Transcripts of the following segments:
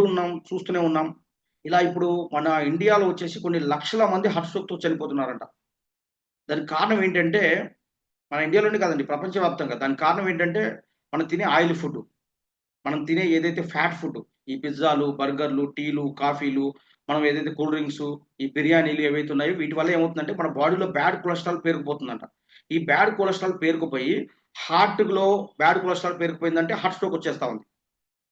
ఉన్నాం, చూస్తూనే ఉన్నాం. ఇలా ఇప్పుడు మన ఇండియాలో వచ్చేసి కొన్ని లక్షల మంది హార్ట్ స్ట్రోక్‌తో చనిపోతున్నారంట. దానికి కారణం ఏంటంటే, మన ఇండియాలోనే కాదండి ప్రపంచవ్యాప్తంగా. దానికి కారణం ఏంటంటే, మనం తినే ఆయిల్ ఫుడ్. మనం తినే ఏదైతే ఫ్యాట్ ఫుడ్. ఈ పిజ్జాలు, బర్గర్‌లు, టీలు, కాఫీలు, మనం ఏదైతే కూల్ డ్రింక్సు, ఈ బిర్యానీలు ఏవైతే ఉన్నాయో వీటి వల్ల ఏమవుతుందంటే, మన బాడీలో బ్యాడ్ కొలెస్ట్రాల్ పేరుకుపోతుందంట. ఈ బ్యాడ్ కొలెస్ట్రాల్ పేరుకుపోయి, హార్ట్‌లో బ్యాడ్ కొలెస్ట్రాల్ పేరుకుపోయిందంటే హార్ట్ స్ట్రోక్ వచ్చేస్తా ఉంది.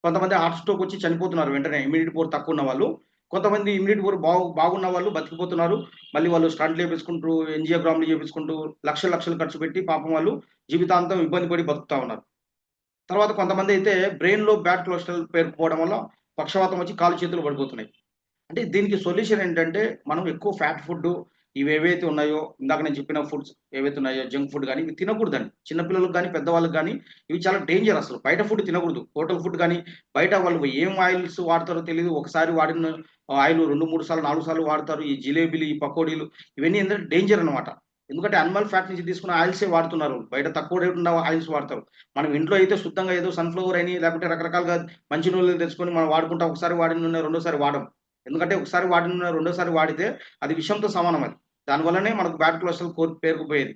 కొంతమంది హార్ట్ స్ట్రోక్ వచ్చి చనిపోతున్నారు వెంటనే ఇమ్యూనిటీ పవర్ తక్కువ ఉన్న వాళ్ళు. కొంతమంది ఇమ్యూనిటీ పవర్ బాగున్న వాళ్ళు బతికిపోతున్నారు. మళ్ళీ వాళ్ళు స్టంట్లు చేపించుకుంటూ, యాంజియోగ్రామ్‌లు చేపించుకుంటూ లక్షలు లక్షలు ఖర్చు పెట్టి పాపం వాళ్ళు జీవితాంతం ఇబ్బంది పడి బతుకుతా ఉన్నారు. తర్వాత కొంతమందైతే బ్రెయిన్‌లో బ్యాడ్ కొలెస్ట్రాల్ పేరుకుపోవడం వల్ల పక్షవాతం వచ్చి కాళ్ళు చేతులు పడిపోతున్నాయి. అంటే దీనికి సొల్యూషన్ ఏంటంటే, మనం ఎక్కువ ఫ్యాట్ ఫుడ్డు ఇవేవైతే ఉన్నాయో, ఇందాక నేను చెప్పిన ఫుడ్స్ ఏవైతే ఉన్నాయో, జంక్ ఫుడ్ గాని, ఇవి తినకూడదండి. చిన్న పిల్లలకి గాని, పెద్దవాళ్ళకి గాని, ఇవి చాలా డేంజర్ అసలు. బయట ఫుడ్ తినకూడదు. హోటల్ ఫుడ్ గాని, బయట వాళ్ళు ఏం ఆయిల్స్ వాడతారో తెలీదు. ఒకసారి వాడిన ఆయిల్ 2, 3 సార్లు, 4 సార్లు వాడతారు. ఈ జిలేబీలు, ఈ పకోడీలు ఇవన్నీ ఏందంటే డేంజర్ అన్నమాట. ఎందుకంటే యానిమల్ ఫ్యాట్ నుంచి తీసుకున్న ఆయిల్సే వాడుతున్నారు. బయట తక్కువ రేట్ ఉన్న ఆయిల్స్ వాడతారు. మనం ఇంట్లో అయితే శుద్ధంగా ఏదో సన్‌ఫ్లవర్ అని, లేకపోతే రకరకాలుగా మంచి నూనెలు తెచ్చుకొని మనం వాడుకుంటాం. ఒకసారి వాడిన నూనె రెండోసారి వాడం. ఎందుకంటే ఒకసారి వాడిన నూనె రెండోసారి వాడితే అది విషంతో సమానం అది. దానివల్లనే మనకు బ్యాడ్ కొలెస్ట్రాల్ పేరుకుపోయేది.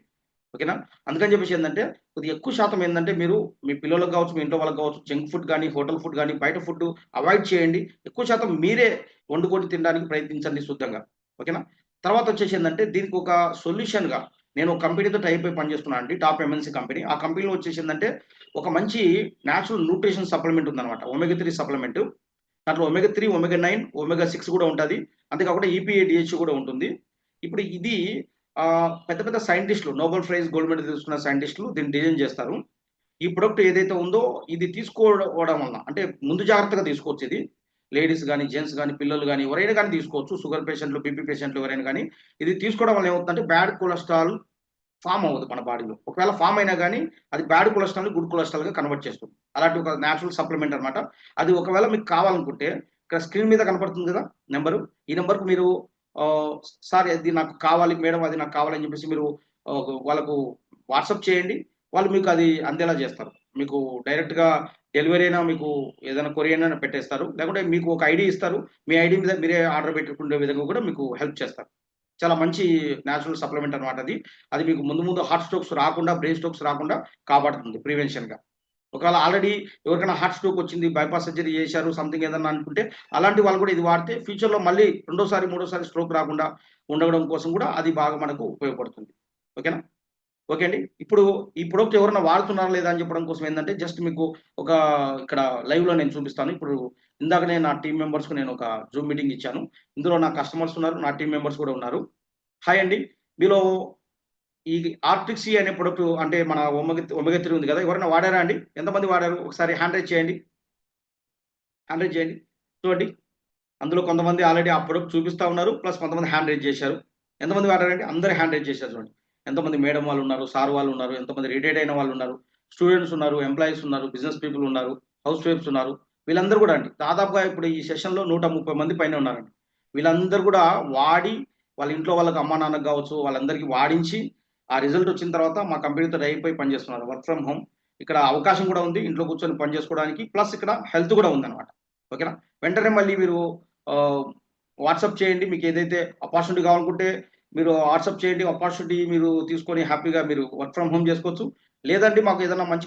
ఓకేనా? అందుకని చెప్పేసి ఏందంటే, కొద్దిగా ఎక్కువ శాతం ఏందంటే, మీరు మీ పిల్లలకు గావచ్చు, మీ ఇంట్లో వాళ్ళకి గావచ్చు, జంక్ ఫుడ్ గాని, హోటల్ ఫుడ్ గాని, బయట ఫుడ్ అవాయిడ్ చేయండి. ఎక్కువ శాతం మీరే వండుకొని తినడానికి ప్రయత్నించండి శుద్ధంగా. ఓకేనా? తర్వాతొచ్చేసి ఏందంటే, దీనికొక సొల్యూషన్‌గా నేను ఒక కంపెనీతో టై అప్ అయి పనిచేస్తున్నాను అండి. Top MNC company. ఆ కంపెనీలో వచ్చేసి ఏందంటే, ఒక మంచి నేచురల్ న్యూట్రిషన్ సప్లిమెంట్ ఉందన్నమాట. Omega 3 supplement. దాంట్లో ఒమెగా 3, ఒమెగా 9, ఒమెగా 6 కూడా ఉంటది. అంతే కాకుండా ఈపీఏ, డీహెచ్ కూడా ఉంటుంది. ఇప్పుడు ఇది పెద్ద పెద్ద సైంటిస్ట్‌లు నోబెల్ ప్రైజ్ గోల్డ్ మెడల్ తీసుకున్న సైంటిస్ట్‌లు దీన్ని డిజైన్ చేస్తారు. ఈ ప్రొడక్ట్ ఏదైతే ఉందో ఇది తీసుకోవడం వల్ల అంటే ముందు జాగ్రత్తగా తీసుకోవచ్చు ఇది. లేడీస్ గాని, జెంట్స్ గాని, పిల్లలు గాని ఎవరైనా గాని తీసుకోవచ్చు. షుగర్ పేషెంట్‌లు, బీపీ పేషెంట్‌లు ఎవరైనా గాని. ఇది తీసుకోవడం వల్ల ఏమవుతుందంటే బ్యాడ్ కొలెస్ట్రాల్ ఫార్మ్ అవ్వదు మన బాడీలో. ఒకవేళ ఫార్మ్ అయినా గాని అది బ్యాడ్ కొలెస్ట్రాల్‌ని గుడ్ కొలెస్ట్రాల్‌గా కన్వర్ట్ చేస్తుంది. అలాంటి ఒక నేచురల్ సప్లిమెంట్ అన్నమాట. అది ఒకవేళ మీకు కావాలనుకుంటే ఇక్కడ స్క్రీన్ మీద కనపడుతుంది గదా! నంబరు. ఈ నంబర్‌కి మీరు ఆహ్, సార్ అది నాకు కావాలి మేడం అది నాకు కావాలని చెప్పేసి మీరు వాళ్ళకు వాట్సాప్ చేయండి. వాళ్ళు మీకు అది అందేలా జేస్తారు. మీకు డైరెక్ట్‌గా డెలివరీ అయినా మీకు ఏదైనా కొరియర్ అయినా పెట్టేస్తారు. లేకుంటే మీకు ఒక ఐడీ ఇస్తారు. మీ ఐడీ మీద మీరే ఆర్డర్ పెట్టుకునే విధంగా కూడా మీకు హెల్ప్ చేస్తారు. చాలా మంచి నేచురల్ సప్లిమెంట్ అన్నమాట అది. అది మీకు ముందు ముందు హార్ట్ స్ట్రోక్స్ రాకుండా, బ్రెయిన్ స్ట్రోక్స్ రాకుండా కాపాడుతుంది ప్రివెన్షన్‌గా. ఒకవేళ ఆల్రెడీ ఎవరికైనా హార్ట్ స్ట్రోక్ వచ్చింది, బైపాస్ సర్జరీ చేశారు, సంథింగ్ ఏదన్నా అనుకుంటే, అలాంటి వాళ్ళు కూడా ఇది వాడితే ఫ్యూచర్‌లో మళ్ళీ రెండోసారి, మూడోసారి స్ట్రోక్ రాకుండా ఉండడం కోసం కూడా అది బాగా మనకు ఉపయోగపడుతుంది. ఓకేనా? ఓకే అండి. ఇప్పుడు ఈ ప్రొడక్ట్ ఎవరైనా వాడుతున్నారా లేదా అని చెప్పడం కోసం ఏందంటే, జస్ట్ మీకు ఒక ఇక్కడ లైవ్‌లో నేను చూపిస్తాను. ఇప్పుడు ఇందాకనే నా టీమ్ మెంబర్స్‌కి నేను ఒక జూమ్ మీటింగ్ ఇచ్చాను. ఇందులో నా కస్టమర్స్ ఉన్నారు. నా టీమ్ మెంబర్స్ కూడా ఉన్నారు. హాయ్ అండి. మీలో ఈ ఆర్టిక్సీ అనే ప్రొడక్ట్ అంటే మన ఒమెగా 3 ఉంది గదా! ఎవరైనా వాడారా అండి? ఎంతమంది వాడారు? ఒకసారి హ్యాండ్ రైజ్ చేయండి. హ్యాండ్ రైజ్ చేయండి. చూడండి. అందులో కొంతమంది ఆల్రెడీ ఆ ప్రొడక్ట్ చూపిస్తా ఉన్నారు. ప్లస్ కొంతమంది హ్యాండ్ రైజ్ చేశారు. ఎంతమంది వాడారండి? అందరూ హ్యాండ్ రైజ్ చేశారు చూడండి. ఎంతమంది మేడం వాళ్ళున్నారు, సార్ వాళ్ళున్నారు, ఎంతమంది రిటైర్డ్ అయిన వాళ్ళున్నారు, స్టూడెంట్స్ ఉన్నారు, ఎంప్లాయీస్ ఉన్నారు, బిజినెస్ పీపుల్ ఉన్నారు, హౌస్ వైఫ్స్ ఉన్నారు. వీళ్ళందరూ గూడా అండి. దాదాపుగా ఇప్పుడు ఈ సెషన్‌లో 130 మంది పైనే ఉన్నారండి. వీళ్ళందరూ గూడా వాడి వాళ్ళ ఇంట్లో వాళ్ళకి అమ్మా, నాన్నకి గావచ్చు వాళ్ళందరికీ వాడించి ఆ రిజల్ట్ వచ్చిన తర్వాత మా కంపెనీతో టై అప్ అయి పనిచేస్తున్నారు. Work from home. ఇక్కడ అవకాశం గూడా ఉంది. ఇంట్లో కూర్చొని పని చేసుకోవడానికి. ప్లస్ ఇక్కడ హెల్త్ గూడా ఉందన్నమాట. ఓకేనా? వెంటనే మళ్ళీ మీరు ఆహ్, వాట్సాప్ చేయండి. మీకేదైతే అపార్చునిటీ కావాలనుకుంటే మీరు వాట్సాప్ చేయండి. అపార్చునిటీ మీరు తీసుకొని హ్యాపీగా మీరు వర్క్ ఫ్రమ్ హోమ్ చేసుకోవచ్చు. లేదంటే మాకు ఏదైనా మంచి